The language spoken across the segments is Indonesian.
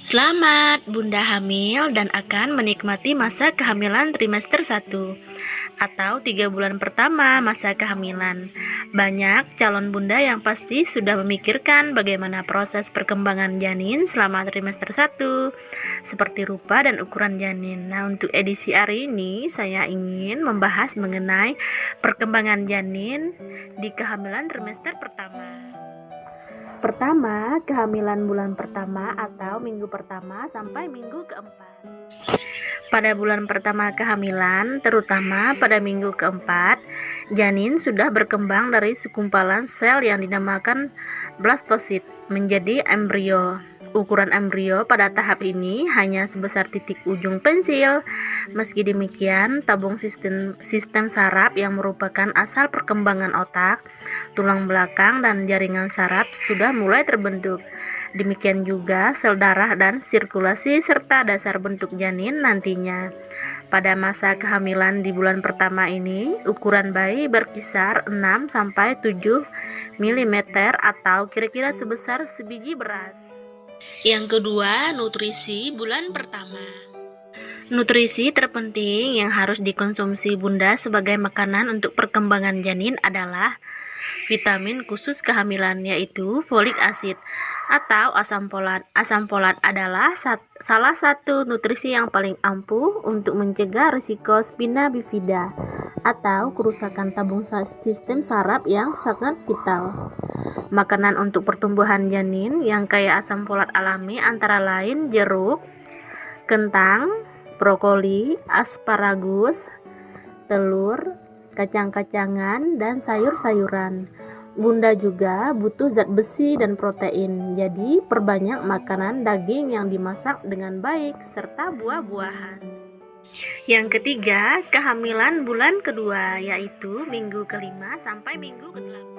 Selamat Bunda hamil dan akan menikmati masa kehamilan trimester 1 atau 3 bulan pertama masa kehamilan. Banyak calon bunda yang pasti sudah memikirkan bagaimana proses perkembangan janin selama trimester 1, seperti rupa dan ukuran janin. Nah, untuk edisi hari ini saya ingin membahas mengenai perkembangan janin di kehamilan trimester pertama. Pertama, kehamilan bulan pertama atau minggu pertama sampai minggu keempat. Pada bulan pertama kehamilan, terutama pada minggu keempat, janin sudah berkembang dari segumpalan sel yang dinamakan blastosit menjadi embrio. Ukuran embrio pada tahap ini hanya sebesar titik ujung pensil. Meski demikian, tabung sistem saraf yang merupakan asal perkembangan otak, tulang belakang, dan jaringan saraf sudah mulai terbentuk. Demikian juga sel darah dan sirkulasi serta dasar bentuk janin nantinya. Pada masa kehamilan di bulan pertama ini, ukuran bayi berkisar 6-7 mm atau kira-kira sebesar sebiji beras. Yang kedua, nutrisi bulan pertama. Nutrisi terpenting yang harus dikonsumsi bunda sebagai makanan untuk perkembangan janin adalah vitamin khusus kehamilan, yaitu folik acid atau asam folat. Asam folat adalah salah satu nutrisi yang paling ampuh untuk mencegah risiko spina bifida atau kerusakan tabung sistem saraf yang sangat vital. Makanan untuk pertumbuhan janin yang kaya asam folat alami antara lain jeruk, kentang, brokoli, asparagus, telur, kacang-kacangan, dan sayur-sayuran. Bunda juga butuh zat besi dan protein, jadi perbanyak makanan daging yang dimasak dengan baik serta buah-buahan. Yang ketiga, kehamilan bulan kedua, yaitu minggu kelima sampai minggu ke-8.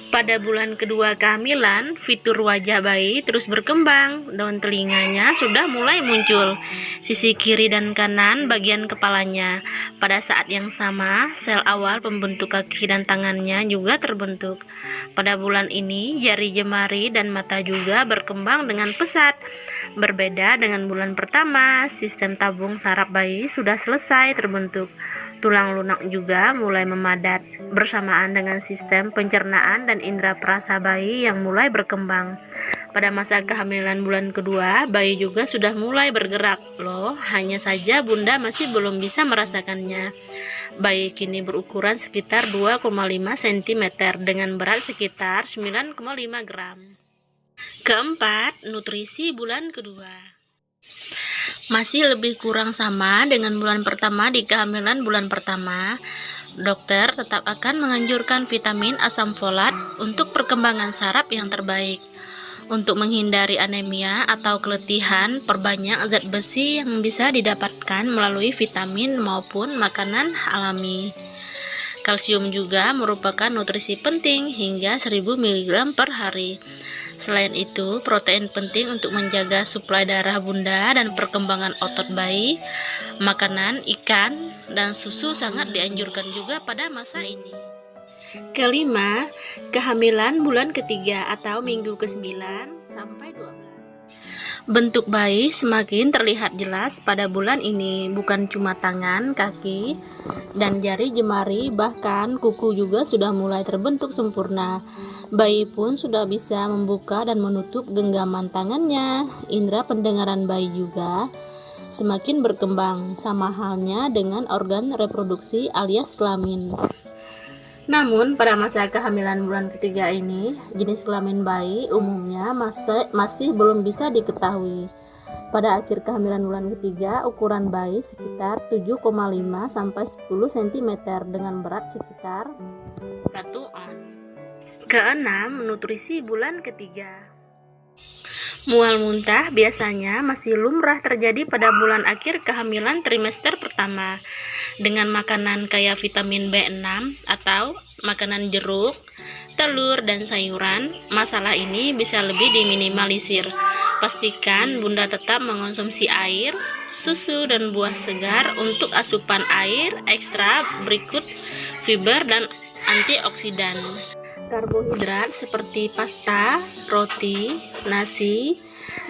Pada bulan kedua kehamilan, fitur wajah bayi terus berkembang. Daun telinganya sudah mulai muncul, sisi kiri dan kanan bagian kepalanya. Pada saat yang sama, sel awal pembentuk kaki dan tangannya juga terbentuk. Pada bulan ini, jari jemari dan mata juga berkembang dengan pesat. Berbeda dengan bulan pertama, sistem tabung saraf bayi sudah selesai terbentuk. Tulang lunak juga mulai memadat, bersamaan dengan sistem pencernaan dan indera perasa bayi yang mulai berkembang. Pada masa kehamilan bulan kedua, bayi juga sudah mulai bergerak loh, hanya saja bunda masih belum bisa merasakannya. Bayi kini berukuran sekitar 2,5 cm dengan berat sekitar 9,5 gram. Keempat, nutrisi bulan kedua. Masih lebih kurang sama dengan bulan pertama. Di kehamilan bulan pertama, dokter tetap akan menganjurkan vitamin asam folat untuk perkembangan saraf yang terbaik. Untuk menghindari anemia atau keletihan, perbanyak zat besi yang bisa didapatkan melalui vitamin maupun makanan alami. Kalsium juga merupakan nutrisi penting hingga 1000 mg per hari. Selain itu, protein penting untuk menjaga suplai darah bunda dan perkembangan otot bayi. Makanan, ikan, dan susu sangat dianjurkan juga pada masa ini. Kelima, kehamilan bulan ketiga atau minggu ke-9 sampai 12. Bentuk bayi semakin terlihat jelas pada bulan ini, bukan cuma tangan, kaki, dan jari jemari, bahkan kuku juga sudah mulai terbentuk sempurna. Bayi pun sudah bisa membuka dan menutup genggaman tangannya. Indera pendengaran bayi juga semakin berkembang, sama halnya dengan organ reproduksi alias kelamin. Namun, pada masa kehamilan bulan ketiga ini, jenis kelamin bayi umumnya masih belum bisa diketahui. Pada akhir kehamilan bulan ketiga, ukuran bayi sekitar 7,5 sampai 10 cm dengan berat sekitar 1 on. Keenam, nutrisi bulan ketiga. Mual muntah biasanya masih lumrah terjadi pada bulan akhir kehamilan trimester pertama. Dengan makanan kaya vitamin B6 atau makanan jeruk, telur, dan sayuran, masalah ini bisa lebih diminimalisir. Pastikan bunda tetap mengonsumsi air, susu, dan buah segar untuk asupan air ekstra berikut fiber dan antioksidan. Karbohidrat seperti pasta, roti, nasi,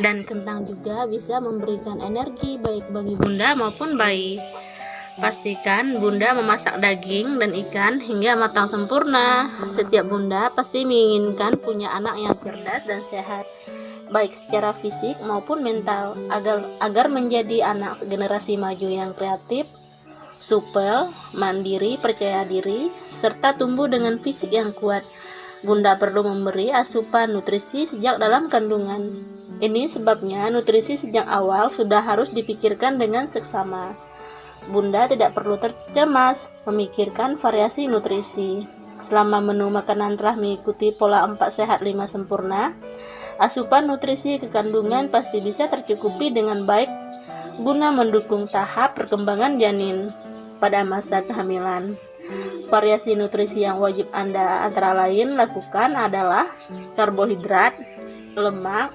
Dan kentang juga bisa memberikan energi baik bagi bunda maupun bayi. Pastikan bunda memasak daging dan ikan hingga matang sempurna. Setiap bunda pasti menginginkan punya anak yang cerdas dan sehat, baik secara fisik maupun mental, agar menjadi anak generasi maju yang kreatif, supel, mandiri, percaya diri, serta tumbuh dengan fisik yang kuat. Bunda perlu memberi asupan nutrisi sejak dalam kandungan. Ini sebabnya nutrisi sejak awal sudah harus dipikirkan dengan seksama. Bunda tidak perlu tercemas memikirkan variasi nutrisi. Selama menu makanan telah mengikuti pola 4 sehat 5 sempurna, asupan nutrisi ke kandungan pasti bisa tercukupi dengan baik guna mendukung tahap perkembangan janin pada masa kehamilan. Variasi nutrisi yang wajib Anda antara lain lakukan adalah karbohidrat, lemak,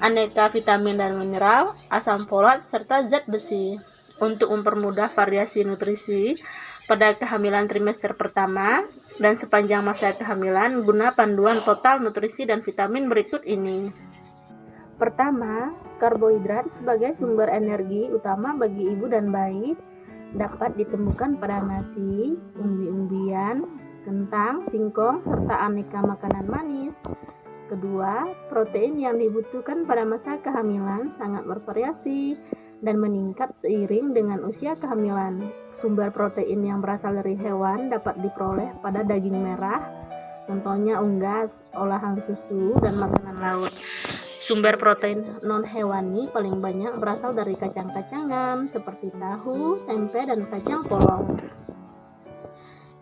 aneka vitamin dan mineral, asam folat, serta zat besi. Untuk mempermudah variasi nutrisi pada kehamilan trimester pertama dan sepanjang masa kehamilan, guna panduan total nutrisi dan vitamin berikut ini. Pertama, karbohidrat sebagai sumber energi utama bagi ibu dan bayi dapat ditemukan pada nasi, umbi-umbian, kentang, singkong, serta aneka makanan manis. Kedua, protein yang dibutuhkan pada masa kehamilan sangat bervariasi dan meningkat seiring dengan usia kehamilan. Sumber protein yang berasal dari hewan dapat diperoleh pada daging merah, contohnya unggas, olahan susu, dan makanan laut. Sumber protein non-hewani paling banyak berasal dari kacang-kacangan seperti tahu, tempe, dan kacang polong.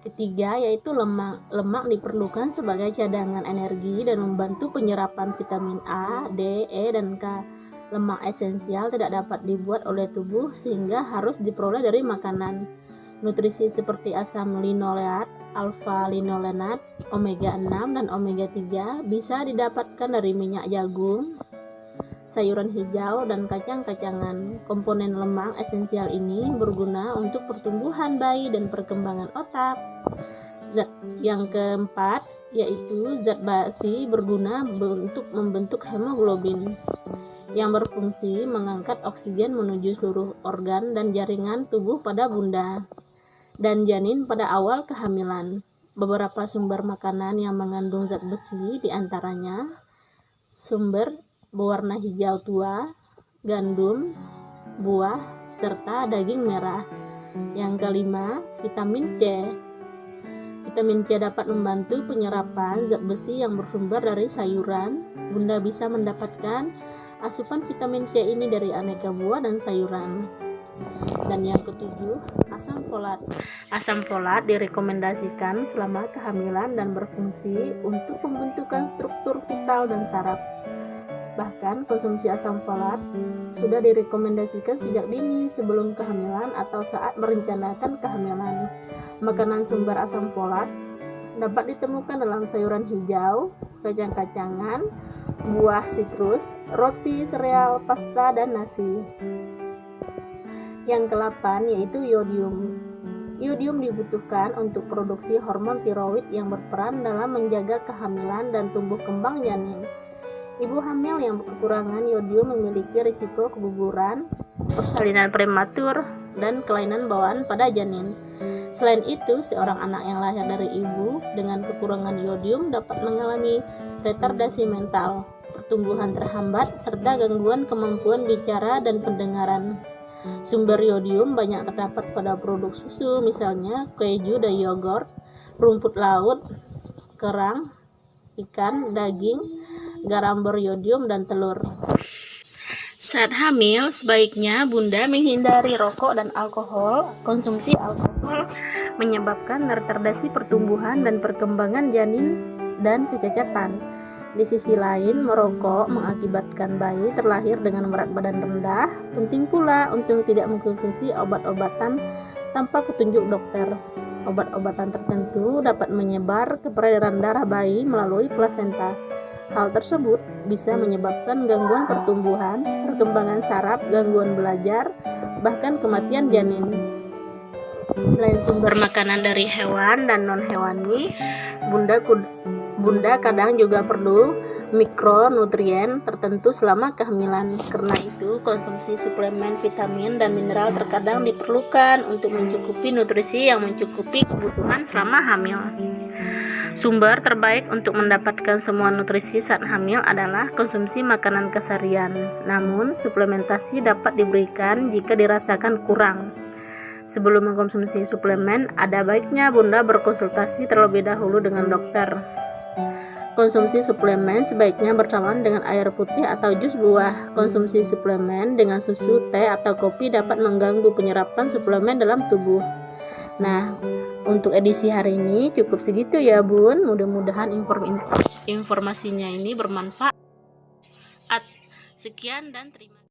Ketiga, yaitu lemak. Lemak diperlukan sebagai cadangan energi dan membantu penyerapan vitamin A, D, E, dan K. Lemak esensial tidak dapat dibuat oleh tubuh sehingga harus diperoleh dari makanan. Nutrisi seperti asam linoleat, alfa linolenat, omega 6 dan omega 3 bisa didapatkan dari minyak jagung, sayuran hijau, dan kacang-kacangan. Komponen lemak esensial ini berguna untuk pertumbuhan bayi dan perkembangan otak. Zat yang keempat yaitu zat besi berguna untuk membentuk hemoglobin yang berfungsi mengangkat oksigen menuju seluruh organ dan jaringan tubuh pada bunda dan janin pada awal kehamilan. Beberapa sumber makanan yang mengandung zat besi diantaranya sumber berwarna hijau tua, gandum, buah, serta daging merah. Yang kelima, vitamin C. Vitamin C dapat membantu penyerapan zat besi yang bersumber dari sayuran. Bunda bisa mendapatkan asupan vitamin C ini dari aneka buah dan sayuran. Dan yang ketujuh, asam folat. Asam folat direkomendasikan selama kehamilan dan berfungsi untuk pembentukan struktur vital dan saraf. Bahkan konsumsi asam folat sudah direkomendasikan sejak dini sebelum kehamilan atau saat merencanakan kehamilan. Makanan sumber asam folat dapat ditemukan dalam sayuran hijau, kacang-kacangan, buah sitrus, roti, sereal, pasta, dan nasi. Yang ke-8 yaitu yodium. Yodium dibutuhkan untuk produksi hormon tiroid yang berperan dalam menjaga kehamilan dan tumbuh kembang janin. Ibu hamil yang kekurangan yodium memiliki risiko keguguran, persalinan prematur, dan kelainan bawaan pada janin. Selain itu, seorang anak yang lahir dari ibu dengan kekurangan yodium dapat mengalami retardasi mental, pertumbuhan terhambat, serta gangguan kemampuan bicara dan pendengaran. Sumber yodium banyak terdapat pada produk susu, misalnya keju dan yogurt, rumput laut, kerang, ikan, daging, garam beryodium, dan telur. Saat hamil, sebaiknya bunda menghindari rokok dan alkohol. Konsumsi alkohol menyebabkan retardasi pertumbuhan dan perkembangan janin dan kecacatan. Di sisi lain, merokok mengakibatkan bayi terlahir dengan berat badan rendah. Penting pula untuk tidak mengkonsumsi obat-obatan tanpa petunjuk dokter. Obat-obatan tertentu dapat menyebar ke peredaran darah bayi melalui plasenta. Hal tersebut bisa menyebabkan gangguan pertumbuhan, perkembangan saraf, gangguan belajar, bahkan kematian janin. Selain sumber makanan dari hewan dan non-hewani, bunda kadang juga perlu mikronutrien tertentu selama kehamilan. Karena itu, konsumsi suplemen vitamin dan mineral terkadang diperlukan untuk mencukupi nutrisi yang mencukupi kebutuhan selama hamil. Sumber terbaik untuk mendapatkan semua nutrisi saat hamil adalah konsumsi makanan keseharian. Namun, suplementasi dapat diberikan jika dirasakan kurang. Sebelum mengkonsumsi suplemen, ada baiknya Bunda berkonsultasi terlebih dahulu dengan dokter. Konsumsi suplemen sebaiknya bersamaan dengan air putih atau jus buah. Konsumsi suplemen dengan susu, teh, atau kopi dapat mengganggu penyerapan suplemen dalam tubuh. Nah, untuk edisi hari ini cukup segitu ya Bun. Mudah-mudahan informasinya ini bermanfaat. Sekian dan terima kasih.